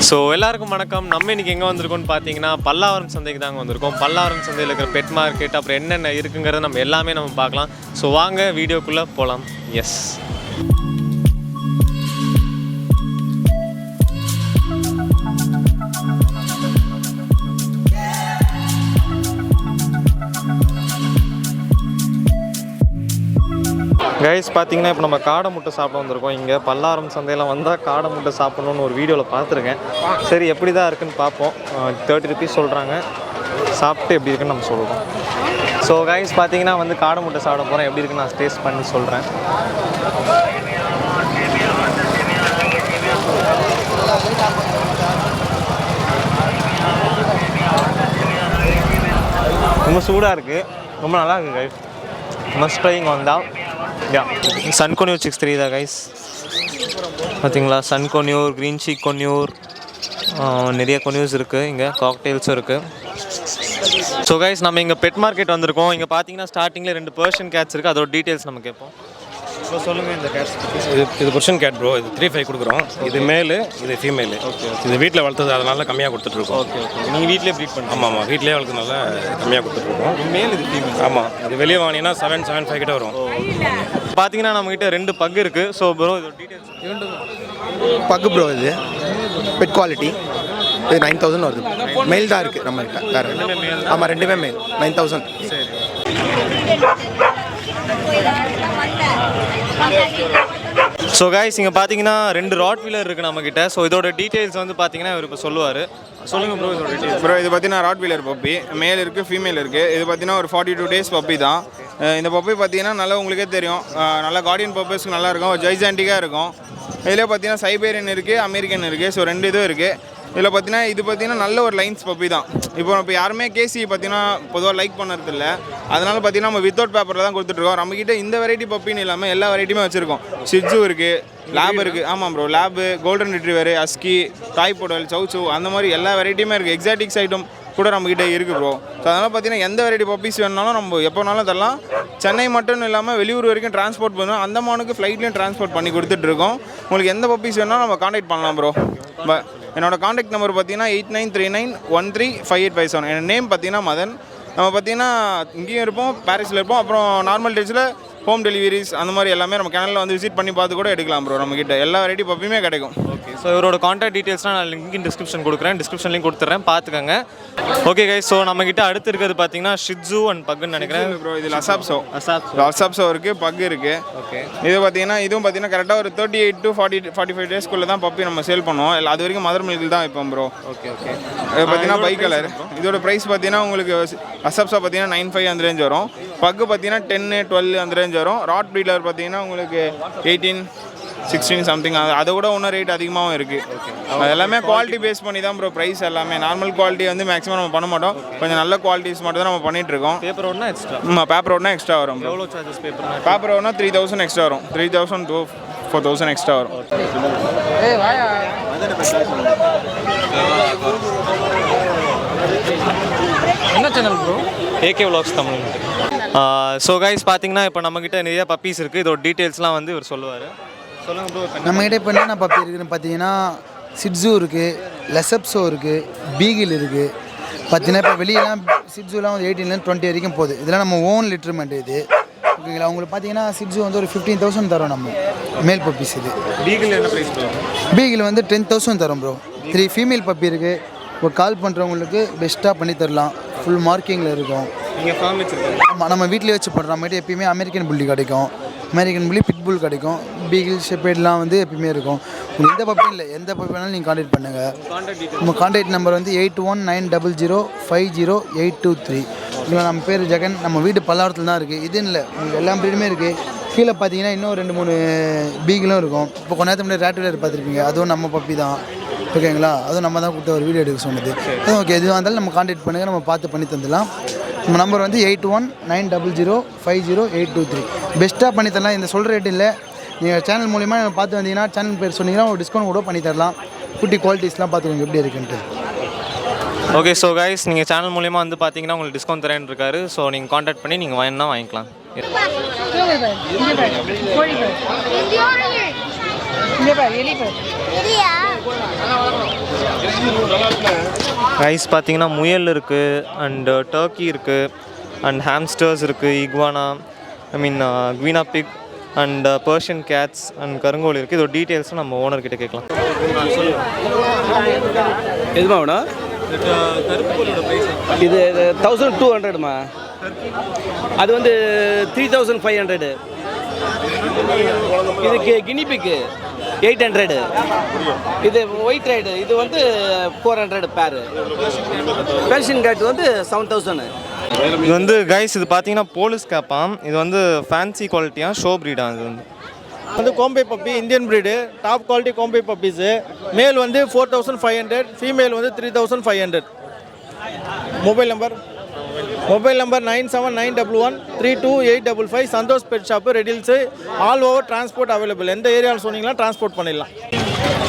So எல்லாருக்கும் வணக்கம். நம்ம இன்றைக்கி எங்கே வந்திருக்கோம்னு பார்த்தீங்கன்னா பல்லாவரம் சந்தைக்கு தாங்க வந்திருக்கோம். பல்லாவரம் சந்தையில் இருக்கிற பெட் மார்க்கெட் அப்புறம் என்னென்ன இருக்குங்கிறத நம்ம எல்லாமே நம்ம பார்க்கலாம். ஸோ வாங்க வீடியோக்குள்ளே போகலாம். எஸ், கைஸ் பார்த்தீங்கன்னா இப்போ நம்ம காடை முட்டை சாப்பிட வந்திருக்கோம். இங்கே பல்லாவரம் சந்தையில் வந்தால் காடை முட்டை சாப்பிட்ணுன்னு ஒரு வீடியோவில் பார்த்துருக்கேன். சரி எப்படி தான் இருக்குன்னு பார்ப்போம். 30 rupees சொல்கிறாங்க. சாப்பிட்டு எப்படி இருக்குன்னு நம்ம சொல்கிறோம். ஸோ கைஸ் பார்த்தீங்கன்னா வந்து காடை முட்டை சாப்பிட போகிறேன். எப்படி இருக்குன்னு நான் டேஸ்ட் பண்ணி சொல்கிறேன். ரொம்ப சூடாக இருக்குது, ரொம்ப நல்லா இருக்குது கைஸ். மஸ்ட் ட்ரைங் வந்தால் சன் கொன்யூர் 63 தான் கைஸ். பார்த்தீங்களா, சன் கொன்யூர், க்ரீன் சீக் கொன்யூர், நிறைய கொன்யூர்ஸ் இருக்குது. இங்கே காக்டெயில்ஸும் இருக்குது. ஸோ கைஸ் நம்ம இங்கே பெட் மார்க்கெட் வந்திருக்கோம். இங்கே பார்த்தீங்கன்னா ஸ்டார்டிங்கில் 2 பெர்ஷியன் கேட்ஸ் இருக்குது. அதோட டீட்டெயில்ஸ் நம்ம கேட்போம். ஸோ சொல்லுங்கள் இந்த கேட்ஸ். இது பெர்ஷியன் கேட் ப்ரோ. இது 3-5 கொடுக்குறோம். இது மேலு, இது ஃபீமேலு. ஓகே, இது வீட்டில் வளர்த்தது, அதனால கம்மியாக கொடுத்துட்ருக்கோம். ஓகே ஓகே, நீங்கள் வீட்டிலே ப்ரீட் பண்ணுறோம்? ஆமாம், வீட்டிலே வளர்த்ததுனால கம்மியாக கொடுத்துட்ருக்கோம். மேல் இது ஃபீமேல்? ஆமாம், இது வெளியே வாங்கினீங்கன்னா 7-7.5 கிட்ட வரும். பார்த்தீங்கன்னா நம்மகிட்ட 2 பக் இருக்குது. ஸோ ப்ரோ இதோட டீட்டெயில்ஸ். பக்கு ப்ரோ, இது பெட் குவாலிட்டி. இது 9,000 வருது. மெயில் தான் இருக்குது நம்மகிட்ட. வேறு ஆமாம், 2மே மெயில். 9,000. சரி. ஸோ கைஸ் இங்கே பார்த்தீங்கன்னா 2 ராட் வீலர் இருக்குது நம்மக்கிட்ட. ஸோ இதோட டீட்டெயில்ஸ் வந்து பார்த்தீங்கன்னா இவர் இப்போ சொல்லுவார். சொல்லுங்கள் ப்ரோ இதோட டீட்டெயில்ஸ். ப்ரோ இது பார்த்தீங்கன்னா ராட் வீலர் பப்பி. மேல் இருக்குது, ஃபீமேல் இருக்குது. இது பார்த்தீங்கன்னா ஒரு 42 days பப்பி தான். இந்த பப்பி பார்த்தீங்கன்னா நல்லா உங்களுக்கே தெரியும், நல்லா கார்டியன் பர்பஸ்க்கு நல்லா இருக்கும், ஜைஜாண்டிக்காக இருக்கும். இதில் பார்த்தீங்கன்னா சைபேரியன் இருக்குது, அமெரிக்கன் இருக்குது. ஸோ 2 இதுவும் இருக்குது. இதில் பார்த்தீங்கன்னா நல்ல ஒரு லைன்ஸ் பப்பி தான். இப்போ யாருமே கேசி பார்த்தீங்கன்னா பொதுவாக லைக் பண்ணுறதில்ல. அதனால் பார்த்தீங்கன்னா நம்ம வித்தவுட் பேப்பரில் தான் கொடுத்துட்ருக்கோம். நம்மக்கிட்ட இந்த வெரைட்டி பப்பின்னு இல்லாமல் எல்லா வெரைட்டியுமே வச்சுருக்கோம். ஷிட்ஸு இருக்குது, லேப் இருக்குது. ஆமாம் ப்ரோ, லேபு, கோல்டன் ரிட்ரீவர், அஸ்கி, டாய் பொடல், சவுச்சு, அந்த மாதிரி எல்லா வெரைட்டியுமே இருக்குது. எக்ஸாட்டிக்ஸ் ஐட்டம் கூட நம்மக்கிட்ட இருக்குது ப்ரோ. ஸோ அதனால் பார்த்தீங்கன்னா எந்த வெரைட்டி பப்பீஸ் வேணுனாலும் நம்ம எப்போனாலும் தரலாம். சென்னை மட்டும் இல்லாமல் வெளியூர் வரைக்கும் டிரான்ஸ்போர்ட் பண்ணுவோம். அந்தமானுக்கு ஃப்ளைட்லேயும் டிரான்ஸ்போர்ட் பண்ணி கொடுத்துட்ருக்கோம். உங்களுக்கு எந்த பப்பீஸ் வேணாலும் நம்ம காண்டாக்ட் பண்ணலாம் ப்ரோ. என்னோடய காண்டாக்ட் நம்பர் பார்த்தீங்கன்னா 8939135857. என் நேம் பார்த்தீங்கன்னா மதன். நம்ம பார்த்தீங்கன்னா இங்கேயும் இருப்போம், பாரிஸில் இருப்போம். அப்புறம் நார்மல் டேஸில் ஹோம் டெலிவரிஸ் அந்த மாதிரி எல்லாமே நம்ம சேனலில் வந்து விசிட் பண்ணி பார்த்து கூட எடுக்கலாம் ப்ரோ. நம்மக்கிட்ட எல்லா வெரைட்டி பப்பியுமே கிடைக்கும். ஓகே, ஸோ இவரோட காண்டாக்ட் டீட்டெயில்ஸ்லாம் நான் லிங்க் டிஸ்கிரிப்ஷன் கொடுக்குறேன். டிஸ்கிரிப்ஷன்லையும் கொடுத்துட்றேன், பார்த்துக்கங்க. ஓகே கைஸ், ஸோ நம்மக்கிட்ட அடுத்து இருக்கிறது பார்த்தீங்கன்னா ஷிட்ஸு அண்ட் பக்குன்னு நினைக்கிறேன் ப்ரோ. இது லசாப்ஸோ இருக்குது, பக் இருக்குது. ஓகே, இது பார்த்தீங்கன்னா இதுவும் பார்த்தீங்கன்னா கரெக்டாக ஒரு 38 to 45 daysக்குள்ளே தான் பப்பி நம்ம சேல் பண்ணுவோம். அது வரைக்கும் மதர் மில்க் தான் இப்போ ப்ரோ. ஓகே ஓகே, இது பார்த்தீங்கன்னா பை கலர். இதோட ப்ரைஸ் பார்த்தீங்கன்னா உங்களுக்கு லசாப்ஸோ பார்த்தீங்கன்னா 9,500 அந்த ரேஞ்ச் வரும். பக்கு பார்த்தீங்கன்னா 10-12 அந்த ரேஞ்ச் வரும். ராட் ப்ரீடர் பார்த்தீங்கன்னா உங்களுக்கு 18-16 சம்திங். அதை விட இன்னும் ரேட் அதிகமாகவும் இருக்குது. அது எல்லாமே குவாலிட்டி பேஸ் பண்ணி தான் ப்ரோ ப்ரைஸ். எல்லாமே நார்மல் குவாலிட்டி வந்து மேக்ஸிமம் நம்ம பண்ண மாட்டோம். கொஞ்சம் நல்ல குவாலிட்டிஸ் மட்டும் தான் நம்ம பண்ணிகிட்ருக்கோம். பேப்பர் ஓடனா எக்ஸ்ட்ரா? பேப்பர் ஓடனா எக்ஸ்ட்ரா வரும். எவ்வளோ சார்ஜஸ் பேப்பர்? பேப்பர் ஓடனா 3,000 எக்ஸ்ட்ரா வரும். 3,000 to 4,000 எக்ஸ்ட்ரா வரும். என்ன channel bro? AK Vlogs Tamil. So guys பார்த்தீங்கன்னா இப்போ நம்மக்கிட்ட நிறைய பப்பீஸ் இருக்குது. இதோட டீட்டெயில்ஸ்லாம் வந்து இவர் சொல்லுவார். சொல்லுங்கள் ப்ரோ. நம்மகிட்ட இப்போ என்னென்ன பப்பி இருக்குதுன்னு பார்த்தீங்கன்னா சிட்ஸு இருக்குது, லெசப்ஸோ இருக்குது, பீகிள் இருக்குது. பார்த்தீங்கன்னா இப்போ வெளியெல்லாம் சிட்ஸுலாம் வந்து 18-20 வரைக்கும் போகுது. இதெல்லாம் நம்ம ஓன் லிட்டர்மெண்ட் இது. ஓகேங்களா, உங்களுக்கு பார்த்தீங்கன்னா சிட்ஸு வந்து ஒரு 15,000 தரோம் நம்ம மேல் பப்பீஸ். இது பீகிள் என்ன ப்ரைஸ் ப்ரோ? பீகிள் வந்து 10,000 தரோம் ப்ரோ. 3 ஃபீமேல் பப்பி இருக்குது. இப்போ கால் பண்ணுறவங்களுக்கு பெஸ்ட்டாக பண்ணி தரலாம். ஃபுல் மார்க்கிங்கில் இருக்கும். நீங்கள் ஃபார்ம் வச்சுருக்கீங்க? ஆமாம், நம்ம வீட்டிலே வச்சு பண்ணுறோம். நம்மகிட்ட எப்பயுமே அமெரிக்கன் புள்ளி கிடைக்கும், அமெரிக்கன் புள்ளி, பிட்புல் கிடைக்கும், பீகிள், ஷெப்பேர்ட்லாம் வந்து எப்பயுமே இருக்கும். உங்களுக்கு எந்த பப்பியும் இல்லை, எந்த பப்பி வேணாலும் நீங்கள் காண்டாக்ட் பண்ணுங்கள். நம்ம காண்டாக்ட் நம்பர் வந்து 8190050823. இல்லை, நம்ம பேர் ஜெகன். நம்ம வீடு பல்லாவரத்தில் தான் இருக்குது. இது இல்லை, உங்களுக்கு எல்லா ப்ரீடுமே இருக்குது. கீழே பார்த்தீங்கன்னா இன்னும் 2-3 பீகிளும் இருக்கும். இப்போ கொஞ்ச நேரத்துக்கு முன்னாடி ரேட் வீலர் பார்த்துருப்பீங்க, அதுவும் நம்ம பப்பி தான். ஓகேங்களா, அதுவும் நம்ம தான் கொடுத்த ஒரு வீடியோ எடுக்க சொன்னது. ஓகே, எதுவாக இருந்தாலும் நம்ம காண்டாக்ட் பண்ணுங்கள், நம்ம பார்த்து பண்ணி தந்துடலாம். நம்ம நம்பர் வந்து 8190050823. பெஸ்ட்டாக பண்ணி தரலாம். இந்த சொல்கிற ரேட் இல்லை. நீங்கள் சேனல் மூலிமா நம்ம பார்த்து வந்தீங்கன்னா, சேனல் பேர் சொன்னீங்கன்னா ஒரு டிஸ்கவுண்ட் கூட பண்ணி தரலாம். குட்டி குவாலிட்டிஸ்லாம் பார்த்துக்கோங்க எப்படி இருக்குன்ட்டு. ஓகே, ஸோ கைஸ் நீங்கள் சேனல் மூலிமா வந்து பார்த்தீங்கன்னா உங்களுக்கு டிஸ்கவுண்ட் தரேன்னு இருக்காரு. ஸோ நீங்கள் காண்டாக்ட் பண்ணி நீங்கள் வேணுன்னா வாங்கிக்கலாம். ரைஸ் பார்த்தீங்கன்னா முயல் இருக்குது அண்ட் டர்க்கி இருக்குது அண்ட் ஹாம்ஸ்டர்ஸ் இருக்குது, iguana guinea pig and Persian cats and கருங்கோழி இருக்குது. இதோட டீட்டெயில்ஸும் நம்ம ஓனர்கிட்ட கேட்கலாம். எதுமா வேணும்? இது 1200மா. அது வந்து 3500. இதுக்கு கினிபிக்கு 800. இது ஒயிட் ரைடு இது வந்து 400 பேரு. பெர்ஷியன் கேட் வந்து 7000. இது வந்து கைஸ் இது பார்த்தீங்கன்னா போலீஸ் கேப்பாம். இது வந்து ஃபேன்சி குவாலிட்டியாக ஷோ ப்ரீடா. இது வந்து Kombai puppy Indian breed top quality Kombai puppies. Male வந்து 4500, ஃபீமேல் வந்து 3500. Mobile number 9791132855. Santhosh pet shop, Redhills. All over transport available. எந்த ஏரியாவில் சொன்னீங்கன்னா டிரான்ஸ்போர்ட் பண்ணிடலாம்.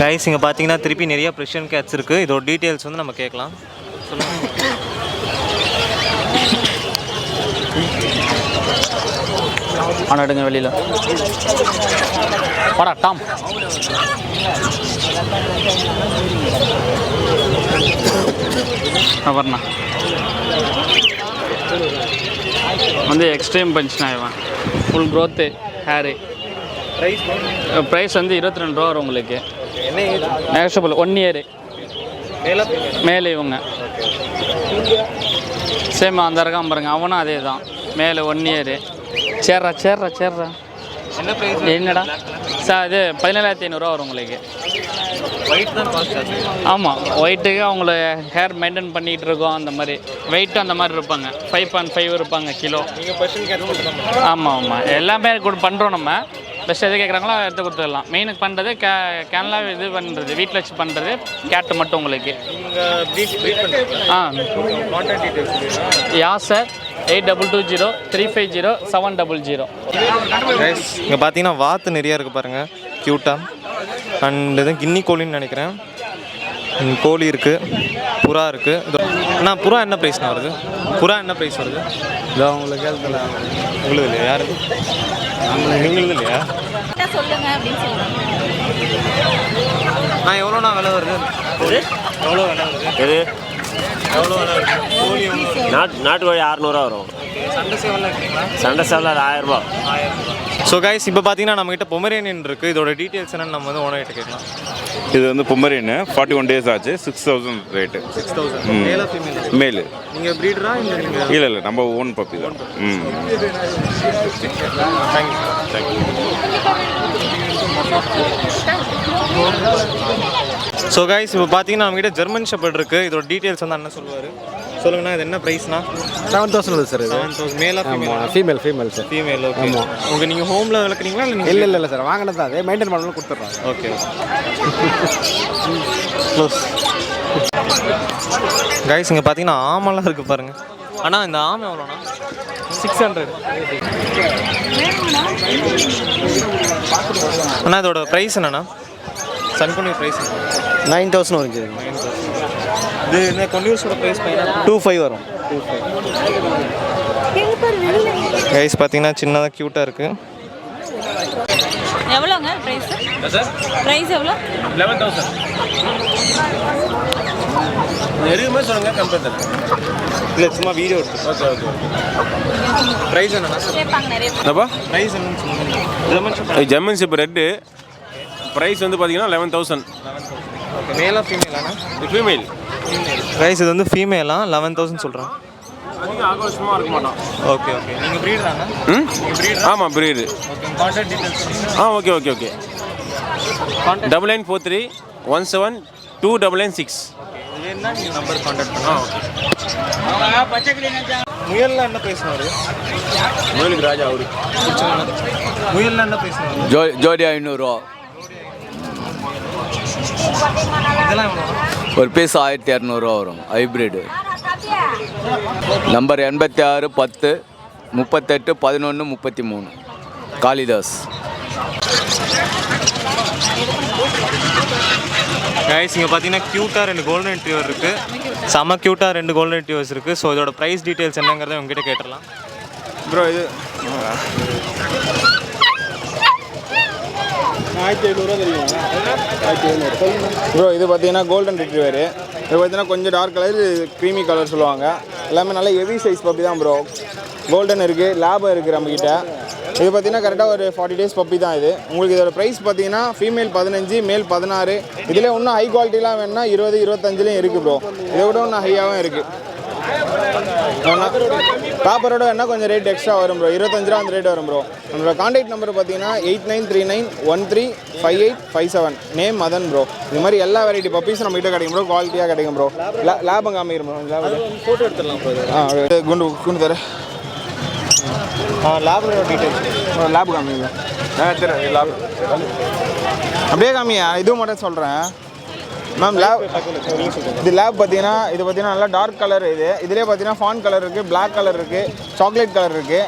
கைஸ் இங்கே பார்த்தீங்கன்னா திருப்பி நிறைய பெர்ஷியன் கேட்ஸ் இருக்குது. இதோட டீட்டெயில்ஸ் வந்து நம்ம கேட்கலாம். எடுங்க வெளியில் வாடா டாம். வரண்ணா வந்து எக்ஸ்ட்ரீம் பஞ்ச்னா இவன் ஃபுல் க்ரோத்து ஹேரு. ப்ரைஸ் வந்து 22 ரூபா வரும் உங்களுக்கு. நெகோஷியபிள் 1 இயரு மேலே. இவங்க சேம் அந்த இருக்கான் பாருங்க, அவனும் அதே தான் மேலே 1 இயரு. சேர்றா என்னடா சார் இது 17500 வரும் உங்களுக்கு. ஆமாம், ஒயிட்டுக்கு அவங்கள ஹேர் மெயின்டைன் பண்ணிகிட்டு இருக்கோம். அந்த மாதிரி வெயிட்டும் அந்த மாதிரி இருப்பாங்க. 5.5 இருப்பாங்க கிலோ. ஆமாம் எல்லாமே பண்ணுறோம். நம்ம பெஸ்ட் எது கேட்குறாங்களோ எடுத்து கொடுத்துடலாம். மெயினுக்கு பண்ணுறது கேனலா இது பண்ணுறது வீட்டில் வச்சு பண்ணுறது கேட்டு மட்டும் உங்களுக்கு. யா சார் 8220350700. இங்கே பார்த்தீங்கன்னா வாத்து நிறையா இருக்குது பாருங்கள், க்யூட்டாக. அண்ட் இது கின்னி கோழின்னு நினைக்கிறேன். கோழி இருக்குது, புறா இருக்குது. அண்ணா புறா என்ன ப்ரைஸ்ண்ணா வருது? இதோ உங்களுக்கு இல்லையா? யாருக்கு எங்களுக்கு இல்லையா? சொல்லுங்க அப்படின்னு சொல்லுங்க. எவ்வளோண்ணா விலை வருது? எவ்வளோ விலை வருது? எது எவ்வளோ விலை வருது? கோழி நாட்டுக்கோழி 600 வரும். சண்டை சேவல் 1000 ரூபா. ஸோ கைஸ் இப்போ பார்த்தீங்கன்னா நம்மகிட்ட பொமரேனியன் இருக்குது. இதோட டீட்டெயில்ஸ் என்னன்னு நம்ம வந்து ஓனர்கிட்ட கேட்கலாம். இது வந்து பொமரேன் 41 days ஆச்சு. 6000 ரேட்டு. 6000 மேலு. நீங்கள் ப்ரீடரா இல்லை நம்ம ஓன் பப்பி தான். தேங்க்யூ. ஸோ கைஸ் இப்போ பார்த்தீங்கன்னா நம்மகிட்ட ஜெர்மன் ஷெப்பர்ட் இருக்குது. இதோட டீட்டெயில்ஸ் வந்து அண்ணன் சொல்லுவார். சொல்லுங்கண்ணா, இது என்ன ப்ரைஸ்ண்ணா? 7000 சார். 7000 மேலா ஃபீமேல் சார். ஃபீமேல். ஓகே. உங்கள் நீங்கள் ஹோமில் வளர்க்குறீங்களா இல்லை? இல்லை சார், வாங்கினது தான். அதே மெயின்டைன் பண்ணலாம் கொடுத்துட்றாங்க. Okay close. கைஸ் இங்கே பார்த்தீங்கன்னா ஆமெல்லாம் இருக்குது பாருங்கள். அண்ணா இந்த ஆமை எவ்வளோண்ணா? 600. அண்ணா இதோட ப்ரைஸ் என்னண்ணா? சன்குனி ப்ரைஸ் 9000 வருது. இது இந்த கொன்னியூஸோட ப்ரைஸ் 25 வரும். கைஸ் பார்த்தீங்கன்னா சின்னதாக க்யூட்டாக இருக்குது. எவ்வளோங்க ப்ரைஸ்? ப்ரைஸ் எவ்வளோ? 11000. எதுவுமே சொல்லுங்க கம்பெனி. இல்லை சும்மா வீடியோ எடுத்து. ஓகே. ப்ரைஸ் என்னண்ணா? கேட்பாங்க நிறைய. ப்ரைஸ் என்னன்னு சொல்லுங்கள். ஜெர்மன் ஷெப்பர்ட் ரெட்டு ப்ரைஸ் வந்து பார்த்தீங்கன்னா 11000. ஓகே. மேலா ஃபீமேலாண்ணா? ஃபீமேல். ப்ரைஸ் இது வந்து ஃபீமேலா 11000 சொல்கிறேன். ஆகோஷமாக இருக்க மாட்டோம். ஓகே. நீங்கள் ப்ரீடராண்ணா? ஆமாம் breed. Okay. Contact details okay. 9943172996. இது என்ன நீங்கள் நம்பர் கான்டாக்ட் பண்ணலாம். முயல்லாம் என்ன ப்ரைஸ் வருது? முயலுக்கு ராஜா அவரு. முயல்லாம் என்ன ப்ரைஸ் வருது? ஜோடி 500 ரூபா. இதெல்லாம் எவ்வளோ? ஒரு பீஸ் 1200 ரூபா வரும். ஹைப்ரிடு. நம்பர் 86 10 38 11 33. காளிதாஸ். கைஸ் இங்கே பார்த்தீங்கன்னா க்யூட்டாக 2 கோல்டன் ரெட்ரீவர் இருக்குது. செம்ம க்யூட்டாக 2 கோல்டன் ரெட்ரீவர்ஸ் இருக்குது. ஸோ இதோட ப்ரைஸ் டீட்டெயில்ஸ் என்னங்கிறத உங்ககிட்ட கேட்டுடலாம். ப்ரோ இது ப்ரோ இது பார்த்தீங்கன்னா கோல்டன் ரிட்ரீவர். இது பார்த்தீங்கன்னா கொஞ்சம் டார்க் கலர், க்ரீமி கலர் சொல்லுவாங்க. எல்லாமே நல்ல ஹெவி சைஸ் பப்பி தான் ப்ரோ. கோல்டன் இருக்குது, லேபம் இருக்குது நம்மக்கிட்ட. இது பார்த்தீங்கன்னா கரெக்டாக ஒரு 40 days பப்பி தான் இது. உங்களுக்கு இதோட ப்ரைஸ் பார்த்தீங்கன்னா ஃபீமேல் 15, மேல் 16. இதில் இன்னும் ஹை குவாலிட்டிலாம் வேணுன்னா 20, 25லேயும் இருக்குது ப்ரோ. இதை விட இன்னும் ஹையாகவும் இருக்குது. காப்பரோட வேணால் கொஞ்சம் ரேட் எக்ஸ்ட்ரா வரும் ப்ரோ. 25 ரூபா அந்த ரேட் வரும் ப்ரோ. நம்மளோட கான்டாக்ட் நம்பர் பார்த்தீங்கன்னா 8939135857. Name Madan bro. இது மாதிரி எல்லா வெரைட்டி பப்பீஸும் நம்மகிட்ட கிடைக்கும் ப்ரோ. குவாலிட்டியாக கிடைக்கும் ப்ரோ. லேபம் காமிக்கிறோம் ப்ரோ. ஃபோட்டோ எடுத்துடலாம் ப்ரோ. குண்டு தர லேபோட டீட்டெயில்ஸ் லேப் காமிங்க. லேப் அப்படியே காமியா. இதுவும் மட்டும் சொல்கிறேன் மேம். லேப் இது லேப் பார்த்தீங்கன்னா நல்லா டார்க் கலர். இதுலேயே பார்த்தீங்கன்னா ஃபான் கலர் இருக்குது, பிளாக் கலர் இருக்குது, சாக்லேட் கலர் இருக்குது.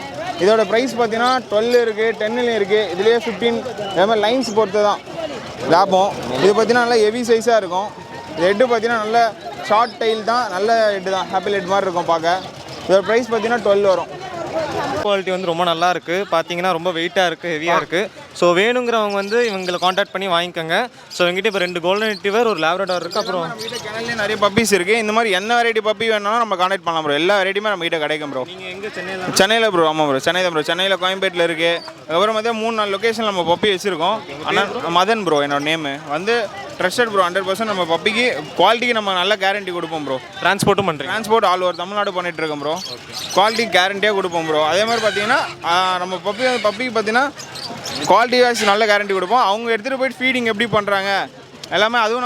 இதோட ப்ரைஸ் பார்த்தீங்கன்னா 12 இருக்குது, 10லேயும் இருக்குது. இதுலேயே 15. அதே மாதிரி லைன்ஸ் பொறுத்து தான் லேபம். இது பார்த்தீங்கன்னா நல்லா ஹெவி சைஸாக இருக்கும். இது ஹெட்டு பார்த்தீங்கன்னா நல்ல ஷார்ட் டைல் தான், நல்ல ஹெட்டு தான், ஹாப்பி ஹெட் மாதிரி இருக்கும் பார்க்க. இதோட ப்ரைஸ் பார்த்தீங்கன்னா 12 வரும். குவாலிட்டி வந்து ரொம்ப நல்லா இருக்குது. பார்த்தீங்கன்னா ரொம்ப வெயிட்டாக இருக்குது, ஹெவியாக இருக்குது. ஸோ வேணுங்கிறவங்க வந்து இவங்களை காண்டாக்ட் பண்ணி வாங்கிக்கோங்க. ஸோ எங்கிட்ட இப்போ 2 கோல்டன் ரிட்ரீவர், ஒரு லேப்ரடார் இருக்குது. அப்புறம் நம்மகிட்ட கிணல்லே நிறைய பப்பீஸ் இருக்குது. இந்த மாதிரி என்ன வெரைட்டி பப்பி வேணாலும் நம்ம காண்டாக்ட் பண்ணலாம் ப்ரோ. எல்லா வெரைட்டியுமே நம்மகிட்ட கிடைக்கும் ப்ரோ. நீங்கள் எங்கே சென்னையில் ப்ரோ. ஆமாம் ப்ரோ, சென்னை தான் ப்ரோ. சென்னையில் கோயம்பேட்டில் இருக்குது. அதுக்கப்புறம் பார்த்தா 3-4 லொக்கேஷன் நம்ம பப்பி வச்சுருக்கோம். ஆனால் மதன் ப்ரோ என்னோட நேமு. வந்து ட்ரஸ்டட் ப்ரோ. 100% நம்ம பப்பிக்கு குவாலிட்டிக்கு நம்ம நல்ல கேரண்டி கொடுப்போம் ப்ரோ. ட்ரான்ஸ்போர்ட்டும் பண்ணுறேன். ட்ரான்ஸ்போர்ட் ஆல் ஓவர் தமிழ்நாடு பண்ணிகிட்டு இருக்கோம் ப்ரோ. குவாலிட்டி கேரண்டியாக கொடுப்போம் ப்ரோ. அதே மாதிரி பார்த்தீங்கன்னா நம்ம பப்பிக்கு பார்த்தீங்கன்னா குவாலிட்டி வைஸ் நல்ல கேரண்டி கொடுப்போம். அவங்க எடுத்துகிட்டு போயிட்டு ஃபீடிங் எப்படி பண்ணுறாங்க எல்லாமே அதுவும்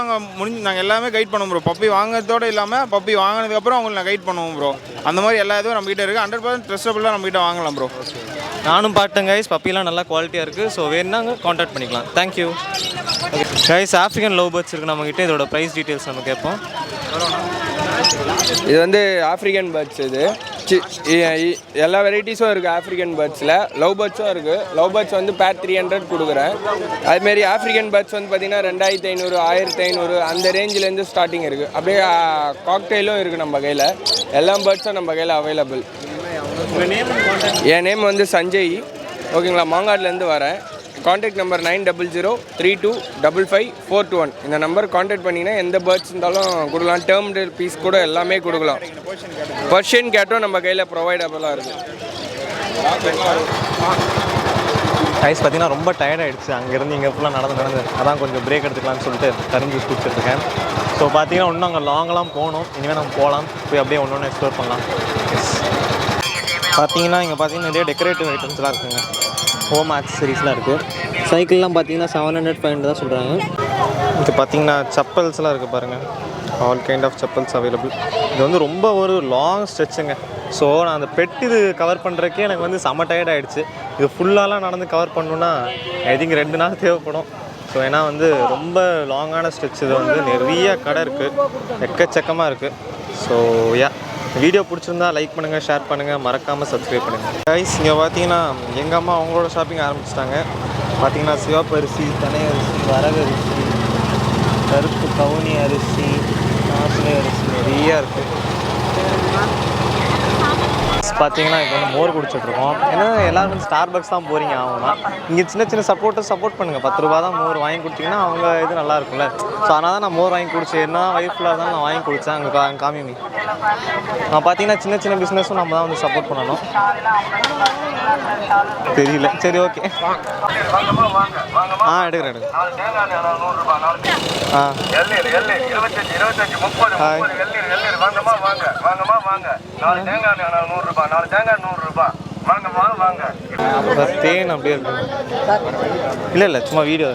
நாங்கள் எல்லாமே கைட் பண்ணுவோம் ப்ரோ. பப்பி வாங்குறதோடு இல்லாமல் பப்பி வாங்கினதுக்கப்புறம் அவங்களுக்கு நான் கைட் பண்ணுவோம் ப்ரோ. அந்த மாதிரி எல்லா இதுவும் நம்மகிட்ட இருக்குது. 100% ட்ரஸ்டபுளாக நம்மகிட்ட வாங்கலாம் ப்ரோ. நானும் பார்த்தேன் கைஸ், பப்பிலாம் நல்லா குவாலிட்டியாக இருக்குது. ஸோ வேணுனாங்க காண்டாக்ட் பண்ணிக்கலாம். Thank you. Okay guys, African love birds இருக்குது நம்மகிட்ட. இதோட ப்ரைஸ் டீட்டெயில்ஸ் நம்ம கேட்போம். இது வந்து ஆஃப்ரிக்கன் பேர்ட்ஸ். இது எல்லா வெரைட்டிஸும் இருக்குது ஆஃப்ரிக்கன் பேர்ட்ஸில். லவ் பேர்ட்ஸும் இருக்குது. லவ் பேர்ட்ஸ் வந்து பேர் 300 கொடுக்குறேன். அதுமாரி ஆஃப்ரிக்கன் பேர்ட்ஸ் வந்து பார்த்திங்கன்னா 2500, 1500 அந்த ரேஞ்சிலேருந்து ஸ்டார்டிங் இருக்குது. அப்படியே காக்டெயிலும் இருக்குது நம்ம கையில். எல்லா பேர்ட்ஸும் நம்ம கையில் அவைலபிள். என் நேம் வந்து சஞ்சய். ஓகேங்களா, மாங்காட்லேருந்து வரேன். Contact number 9003255421. இந்த நம்பர் கான்டாக்ட் பண்ணிங்கன்னா எந்த பேர்ட்ஸ் இருந்தாலும் கொடுக்கலாம். டேர்ம்டு பீஸ் கூட எல்லாமே கொடுக்கலாம். பர்ஷியன் கேட்டும் நம்ம கையில் ப்ரொவைடபுளாக இருக்குது. கைஸ் பார்த்தீங்கன்னா ரொம்ப டயர்டாகிடுச்சு. அங்கேருந்து இங்கே ஃபுல்லாக நடந்து அதான் கொஞ்சம் பிரேக் எடுத்துக்கலாம்னு சொல்லிட்டு கரும்பு ஜூஸ் குடிச்சிட்ருக்கேன். ஸோ பார்த்தீங்கன்னா இன்னும் அங்கே லாங்கெல்லாம் போகணும். இனிமேல் நம்ம போகலாம். போய் அப்படியே ஒன்று எக்ஸ்ப்ளோர் பண்ணலாம். பார்த்தீங்கன்னா இங்கே பார்த்தீங்கன்னா நிறைய டெக்கரேட்டிவ் ஐட்டம்ஸ்லாம் இருக்குங்க. ஹோம் ஆக்சசரிஸ்லாம் இருக்குது. சைக்கிள்லாம் பார்த்தீங்கன்னா 700-500 தான் சொல்கிறாங்க. இது பார்த்தீங்கன்னா செப்பல்ஸ்லாம் இருக்குது பாருங்கள். All kind of chappals available. இது வந்து ரொம்ப ஒரு லாங் ஸ்ட்ரெச்சுங்க. ஸோ நான் அந்த இது கவர் பண்ணுறக்கே எனக்கு வந்து செம்ம டயர்ட் ஆகிடுச்சு. இது ஃபுல்லாலாம் நடந்து கவர் பண்ணணுன்னா ஐ திங்க் 2 நாள் தேவைப்படும். ஸோ ஏன்னா வந்து ரொம்ப லாங்கான ஸ்ட்ரெச். இது வந்து நிறைய கடை இருக்குது, எக்கச்சக்கமாக இருக்குது. ஸோ வீடியோ பிடிச்சிருந்தா லைக் பண்ணுங்கள், ஷேர் பண்ணுங்கள், மறக்காமல் சப்ஸ்கிரைப் பண்ணுங்கள். கைஸ் இங்கே பார்த்தீங்கன்னா எங்கள் அம்மா அவங்களோட ஷாப்பிங் ஆரம்பிச்சிட்டாங்க. பார்த்தீங்கன்னா சிவப்பு அரிசி, தனை அரிசி, வரகரிசி, கருப்பு கவுனி அரிசி, நாசிலை அரிசி நிறையா இருக்குது. பார்த்தீங்கன்னா இப்போ வந்து மோர் குடிச்சிட்ருக்கோம். ஏன்னா எல்லோரும் ஸ்டார்பக்ஸ் தான் போகிறீங்க. ஆகும்னா இங்கே சின்ன சின்ன சப்போர்ட் பண்ணுங்கள். 10 ரூபா தான் மோர் வாங்கி கொடுத்தீங்கன்னா அவங்க இது நல்லா இருக்கும்ல. ஸோ அதனால் தான் நான் மோர் வாங்கி குடிச்சேன். என்ன வைஃபுல்லாக இருந்தாலும் நான் வாங்கி குடித்தேன். அங்கே காமிங்க. நான் பார்த்தீங்கன்னா சின்ன சின்ன பிஸ்னஸும் நம்ம தான் வந்து சப்போர்ட் பண்ணணும். தெரியல. சரி ஓகே. எடுக்கிறேன். தேன் அப்படியே இருக்கு. இல்லை சும்மா வீடியோ.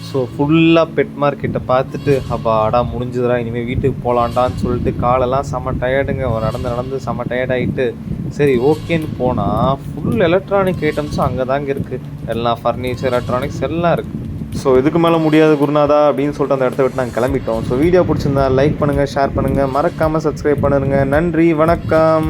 ஸோ ஃபுல்லாக பெட் மார்க்கெட்டை பார்த்துட்டு அப்பாடா முடிஞ்சுதுடா, இனிமேல் வீட்டுக்கு போகலான்டான்னு சொல்லிட்டு காலெல்லாம் செம்ம டயர்டுங்க. நடந்து செம்ம டயர்டாகிட்டு சரி ஓகேன்னு போனால் ஃபுல் எலக்ட்ரானிக் ஐட்டம்ஸும் அங்கே தாங்க இருக்குது. எல்லாம் ஃபர்னிச்சர், எலக்ட்ரானிக்ஸ் எல்லாம் இருக்குது. ஸோ இதுக்கு மேலே முடியாது குருநாதா அப்படின்னு சொல்லிட்டு அந்த இடத்த விட்டு நாங்கள் கிளம்பிட்டோம். ஸோ வீடியோ பிடிச்சிருந்தா லைக் பண்ணுங்கள், ஷேர் பண்ணுங்கள், மறக்காமல் சப்ஸ்கிரைப் பண்ணுங்கள். நன்றி, வணக்கம்.